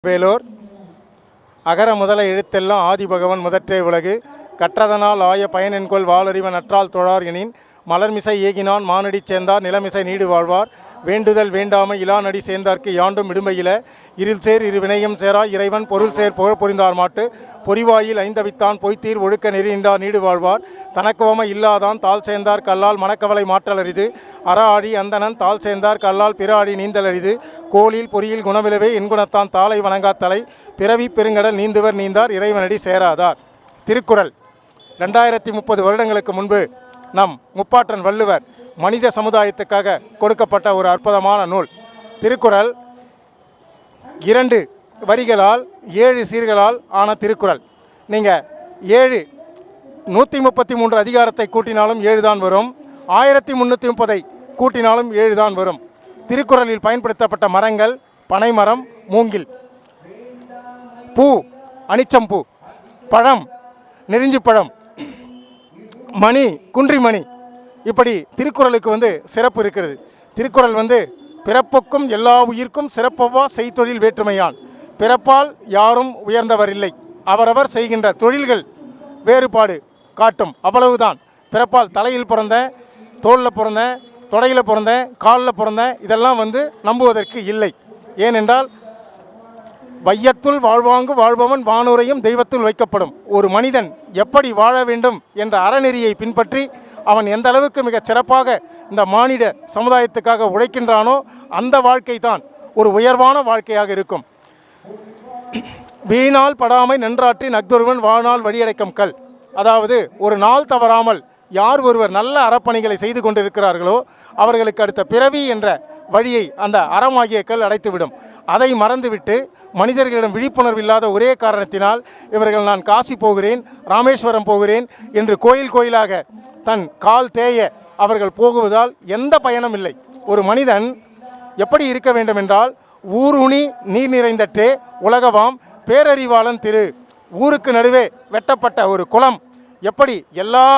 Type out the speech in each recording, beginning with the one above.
வேலூர் அகர முதல எழுத்தெல்லாம் ஆதிபகவன் முதற்றே உலகு கற்றதனால் ஆய பயனென்கொள் வாளறிவன் அற்றால் தொழார் எனின் மலர்மிசை ஏகினான் மானடி சேர்ந்தார் நிலமிசை நீடு வாழ்வார் வேண்டுதல் வேண்டாமை இலானடி சேர்ந்தார்க்கு யாண்டும் இடுமையில இருள் சேர் இரு வினையும் சேரா இறைவன் பொருள் சேர் புகழ் புரிந்தார் மாட்டு பொறிவாயில் ஐந்தவித்தான் பொய்த்தீர் ஒழுக்க நெறியின்றார் நீடு வாழ்வார் தனக்குவம இல்லாதான் தாள் சேர்ந்தார் கல்லால் மனக்கவலை மாற்றலரிது அற ஆடி அந்தனன் தாள் சேர்ந்தார் கல்லால் பிற ஆடி நீந்தலரிது கோலில் பொறியில் குணவிலவே என்குணத்தான் தாளை வணங்காத்தலை பிறவி பெருங்கடல் நீந்துவர் நீந்தார் இறைவனடி சேராதார். திருக்குறள் 2030 வருடங்களுக்கு முன்பு நம் முப்பாட்டன் வள்ளுவர் மனித சமுதாயத்துக்காக கொடுக்கப்பட்ட ஒரு அற்புதமான நூல். திருக்குறள் 2 வரிகளால் 7 சீர்களால் ஆன திருக்குறள். நீங்கள் 133 அதிகாரத்தை கூட்டினாலும் 7 தான் வரும், 1330 கூட்டினாலும் 7 தான் வரும். திருக்குறளில் பயன்படுத்தப்பட்ட மரங்கள் பனைமரம், மூங்கில், பூ அனிச்சம்பூ, பழம் நெருஞ்சி பழம், மணி குன்றிமணி. இப்படி திருக்குறளுக்கு சிறப்பு இருக்கிறது. திருக்குறள் பிறப்புக்கும் எல்லா உயிர்க்கும் சிறப்பவா செய்தொழில் வேற்றுமையான். பிறப்பால் யாரும் உயர்ந்தவர் இல்லை, அவரவர் செய்கின்ற தொழில்கள் வேறுபாடு காட்டும், அவ்வளவுதான். பிறப்பால் தலையில் பிறந்தேன், தோளில் பிறந்தேன், தொடையில் பிறந்தேன், காலில் பிறந்தேன், இதெல்லாம் நம்புவதற்கு இல்லை. ஏனென்றால் வையத்துள் வாழ்வாங்கு வாழ்பவன் வானுரையும் தெய்வத்துள் வைக்கப்படும். ஒரு மனிதன் எப்படி வாழ வேண்டும் என்ற அறநெறியை பின்பற்றி அவன் எந்த அளவுக்கு மிகச் சிறப்பாக இந்த மானிட சமுதாயத்துக்காக உழைக்கின்றானோ அந்த வாழ்க்கை தான் ஒரு உயர்வான வாழ்க்கையாக இருக்கும். வீணால் படாமை நன்றாற்றி நக்தொருவன் வாழ்நாள் வழியடைக்கும் கல். அதாவது ஒரு நாள் தவறாமல் யார் ஒருவர் நல்ல அறப்பணிகளை செய்து கொண்டிருக்கிறார்களோ அவர்களுக்கு அடுத்த பிறவி என்ற வழியை அந்த அறமாகிய கல் அடைத்துவிடும். அதை மறந்துவிட்டு மனிதர்களிடம் விழிப்புணர்வு இல்லாத ஒரே காரணத்தினால் இவர்கள் நான் காசி போகிறேன், ராமேஸ்வரம் போகிறேன் என்று கோயில் கோயிலாக தன் கால் தேய அவர்கள் போகுவதால் எந்த பயனும் இல்லை. ஒரு மனிதன் எப்படி இருக்க வேண்டும் என்றால் ஊருணி நீர் நிறைந்தற்றே உலகவாம் பேரறிவாளன் திரு. ஊருக்கு நடுவே வெட்டப்பட்ட ஒரு குளம் எப்படி எல்லா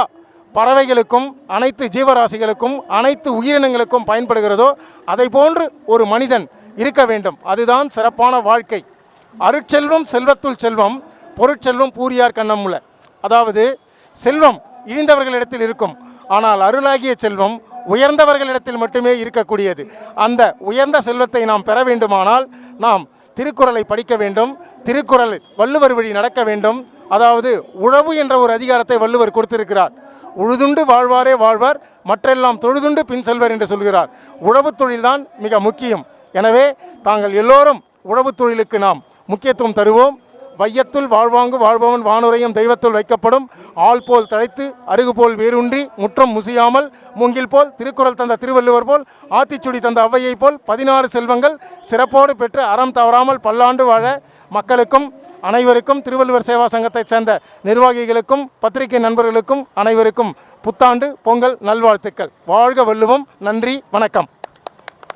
பறவைகளுக்கும் அனைத்து ஜீவராசிகளுக்கும் அனைத்து உயிரினங்களுக்கும் பயன்படுகிறதோ அதை போன்று ஒரு மனிதன் இருக்க வேண்டும். அதுதான் சிறப்பான வாழ்க்கை. அருட்செல்வம் செல்வத்துள் செல்வம் பொருட்செல்வம் பூரியார் கண்ணமுல. அதாவது செல்வம் இழிந்தவர்களிடத்தில் இருக்கும், ஆனால் அருளாகிய செல்வம் உயர்ந்தவர்களிடத்தில் மட்டுமே இருக்கக்கூடியது. அந்த உயர்ந்த செல்வத்தை நாம் பெற வேண்டுமானால் நாம் திருக்குறளை படிக்க வேண்டும், திருக்குறள் வள்ளுவர் வழி நடக்க வேண்டும். அதாவது உழவு என்ற ஒரு அதிகாரத்தை வள்ளுவர் கொடுத்திருக்கிறார். உழுதுண்டு வாழ்வாரே வாழ்வார், மற்றெல்லாம் தொழுதுண்டு பின் செல்வர் என்று சொல்கிறார். உழவு தொழில்தான் மிக முக்கியம். எனவே தாங்கள் எல்லோரும் உழவு தொழிலுக்கு நாம் முக்கியத்துவம் தருவோம். வையத்துள் வாழ்வாங்கு வாழ்பவன் வானுரையும் தெய்வத்துள் வைக்கப்படும். ஆள் போல் தழைத்து அருகு போல் வேரூன்றி முற்றம் முசியாமல் மூங்கில் போல் திருக்குறள் தந்த திருவள்ளுவர் போல் ஆத்திச்சுடி தந்த ஔவையை போல் 16 செல்வங்கள் சிறப்போடு பெற்று அறம் தவறாமல் பல்லாண்டு வாழ மக்களுக்கும் அனைவருக்கும் திருவள்ளுவர் சேவா சங்கத்தைச் சேர்ந்த நிர்வாகிகளுக்கும் பத்திரிகை நண்பர்களுக்கும் அனைவருக்கும் புத்தாண்டு பொங்கல் நல்வாழ்த்துக்கள். வாழ்க வள்ளுவம். நன்றி, வணக்கம்.